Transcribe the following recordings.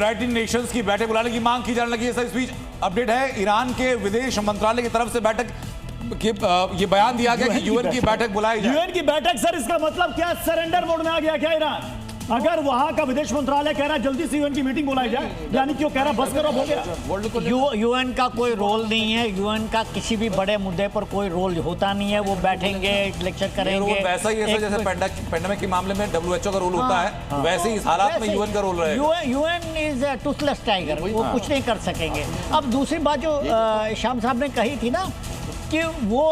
United Nations की बैठक बुलाने की मांग की जाने लगी है सर। इस बीच अपडेट है, ईरान के विदेश मंत्रालय की तरफ से बैठक ये बयान दिया गया कि यूएन की बैठक बुलाई जाए। यूएन की बैठक सर, इसका मतलब क्या, सरेंडर मोड में आ गया क्या ईरान? अगर वहां का विदेश मंत्रालय कह रहा है जल्दी से यूएन की मीटिंग बुलाई जाए, यानी कि वो कह रहा है बस करो, हो गया। यूएन का कोई रोल नहीं है, यूएन का किसी भी बड़े मुद्दे पर कोई रोल होता नहीं है। वो बैठेंगे, लेक्चर करेंगे। वैसा ही है जैसे पेंडेमिक के मामले में डब्ल्यूएचओ का रोल होता है, वैसे ही इस हालात में यूएन का रोल रहेगा। यूएन इज टूथलेस टाइगर, वो कुछ नहीं कर सकेंगे। अब दूसरी बात जो श्याम साहब ने कही थी ना कि वो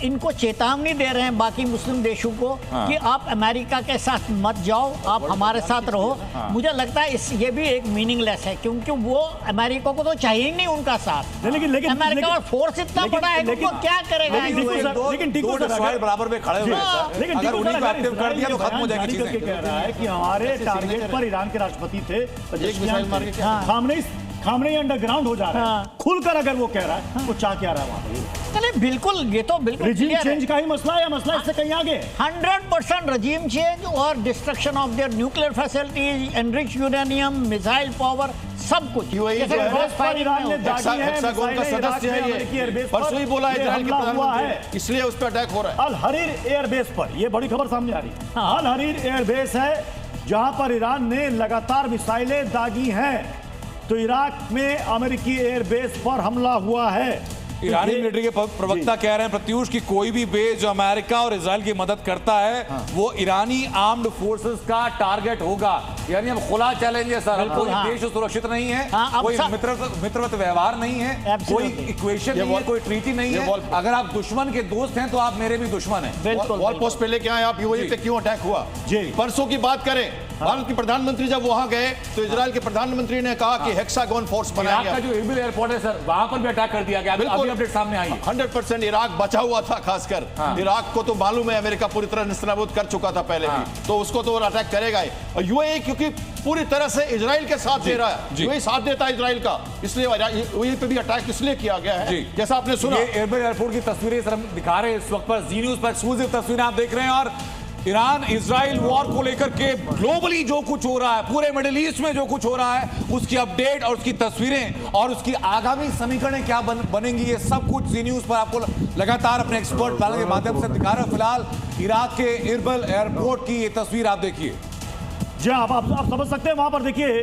इनको चेतावनी दे रहे हैं बाकी मुस्लिम देशों को कि आप अमेरिका के साथ मत जाओ, आप हमारे साथ रहो। मुझे लगता है ये भी एक मीनिंगलेस है, क्योंकि वो अमेरिका को तो चाहिए ही नहीं उनका साथ। लेकिन अमेरिका और फोर्स इतना बड़ा है कि वो क्या करेगा? लेकिन बराबर में खड़े हुए हैं, लेकिन अगर उन्हीं को एक्टिव कर दिया तो खत्म हो जाएगी चीजें। कह रहा है कि हमारे टारगेट पर ईरान के राष्ट्रपति थे, खामनेई अंडरग्राउंड हो जा रहा है। खुलकर अगर वो कह रहा है, वो चाह क्या रहा है वहां पर? चले बिल्कुल, ये तो बिल्कुल रिजीम चेंज का ही मसला है या मसला इससे कहीं आगे? 100% रिजीम चेंज और destruction of their nuclear facilities, enriched uranium, missile power, सब कुछ। हेक्सागोन का सदस्य है ये, परसों ही बोला इजराइल के प्रधानमंत्री, इसलिए उस पर अटैक हो रहा है। अल हरीर एयरबेस पर, ये बड़ी खबर सामने आ रही है। अल हरीर एयरबेस है जहां पर ईरान ने लगातार मिसाइलें दागी हैं। तो इराक में अमेरिकी एयरबेस पर हमला हुआ है। ईरानी मिलिट्री के प्रवक्ता कह रहे हैं प्रत्युष की कोई भी बेस जो अमेरिका और इजराइल की मदद करता है वो ईरानी आर्म्ड फोर्सेस का टारगेट होगा। यानी अब खुला चैलेंज है सर, कोई देश सुरक्षित नहीं है, कोई मित्रवत व्यवहार नहीं है, कोई इक्वेशन नहीं है, कोई ट्रीटी नहीं है। अगर आप दुश्मन के दोस्त हैं तो आप मेरे भी दुश्मन हैं। वॉल पोस्ट पे लेके आए आप, यूएई पे क्यों अटैक हुआ? परसों की बात करें, भारत के प्रधानमंत्री जब वहां गए तो इजराइल के प्रधानमंत्री ने कहा कि हेक्सागोन फोर्स बनाएंगे। इराक का जो इरबिल एयरपोर्ट है सर, वहां पर भी अटैक कर दिया गया। बिल्कुल अपडेट सामने आई है। 100% इराक बचा हुआ था, खासकर इराक को तो मालूम है अमेरिका पूरी तरह निस्तानाबूद कर चुका था पहले भी, तो उसको तो अटैक करेगा ही। और यूएई क्योंकि पूरी तरह से इजराइल के साथ दे रहा है, यूएई साथ देता है इजराइल का, इसलिए यूएई पे भी अटैक इसलिए किया गया है जैसा आपने सुना। ये एयरबिल एयरपोर्ट की तस्वीरें सर हम दिखा रहे हैं इस वक्त पर, जी न्यूज़ पर एक्सक्लूसिव तस्वीरें आप देख रहे हैं। और ईरान इजराइल वॉर को लेकर के ग्लोबली जो कुछ हो रहा है, पूरे मिडिल ईस्ट में जो कुछ हो रहा है, उसकी अपडेट और उसकी तस्वीरें और उसकी आगामी समीकरणें क्या बनेंगी, ये सब कुछ जी न्यूज़ पर आपको लगातार अपने एक्सपर्ट पैनल के माध्यम से दिखा रहे हैं। फिलहाल इराक के इरबिल एयरपोर्ट की ये तस्वीर आप देखिए। जी आप समझ सकते हैं, वहां पर देखिए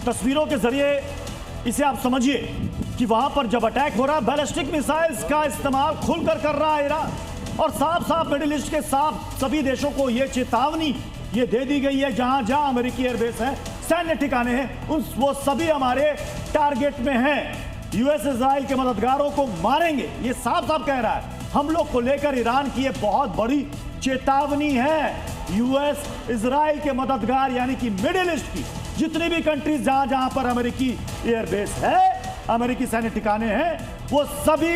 तस्वीरों के जरिए इसे आप समझिए कि वहां पर जब अटैक हो रहा है, बैलिस्टिक मिसाइल्स का इस्तेमाल खुलकर कर रहा है ईरान, और साफ साफ मिडिल ईस्ट के साफ सभी देशों को यह चेतावनी ये दे दी गई है, जहां जहां अमेरिकी एयरबेस है, सैन्य ठिकाने हैं, वो सभी हमारे टारगेट में हैं। यूएस इजराइल के मददगारों को मारेंगे, ये साफ साफ कह रहा है। हम लोग को लेकर ईरान की ये बहुत बड़ी चेतावनी है। यूएस इजराइल के मददगार यानी कि मिडिल ईस्ट की जितनी भी कंट्रीज जहां जहां पर अमेरिकी एयरबेस है, अमेरिकी सैन्य ठिकाने हैं, वो सभी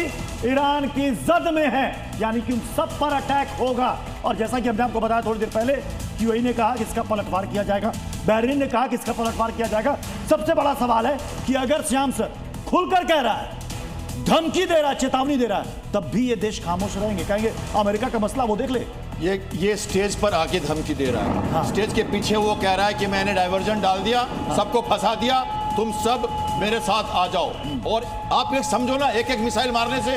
ईरान की जद में हैं, यानी कि उन सब पर अटैक होगा। और जैसा कि हमने आपको बताया थोड़ी देर पहले, यूएई ने कहा कि इसका पलटवार किया जाएगा, बहरीन ने कहा कि इसका पलटवार किया जाएगा। सबसे बड़ा सवाल है कि अगर श्याम सर खुलकर कह रहा है, धमकी दे रहा है, चेतावनी दे रहा है, तब भी ये देश खामोश रहेंगे, कहेंगे अमेरिका का मसला वो देख ले। ये स्टेज पर आके धमकी दे रहा है। स्टेज के पीछे वो कह रहा है कि मैंने डाइवर्जन डाल दिया, सबको फंसा दिया, तुम सब मेरे साथ आ जाओ। और आप एक समझो ना, एक एक मिसाइल मारने से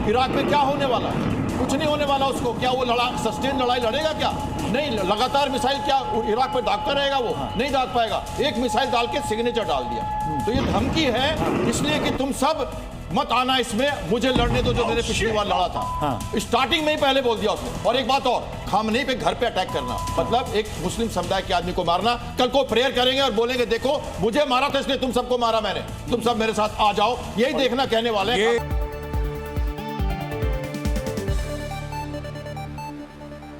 इराक में क्या होने वाला है? कुछ नहीं होने वाला उसको। क्या वो सस्टेन लड़ाई लड़ेगा? क्या नहीं, लगातार मिसाइल क्या इराक पे दागता रहेगा? वो नहीं दाग पाएगा। एक मिसाइल डाल के सिग्नेचर डाल दिया। तो ये धमकी है इसलिए कि तुम सब मत आना इसमें, मुझे लड़ने दो जो मैंने पिछली बार लड़ा था। स्टार्टिंग में ही पहले बोल दिया उसने। और एक बात और, खामनेई पे घर पे अटैक करना मतलब एक मुस्लिम समुदाय के आदमी को मारना। कल को प्रेयर करेंगे और बोलेंगे देखो मुझे मारा था इसलिए तुम सबको मारा मैंने, तुम सब मेरे साथ आ जाओ, यही देखना कहने वाले हैं।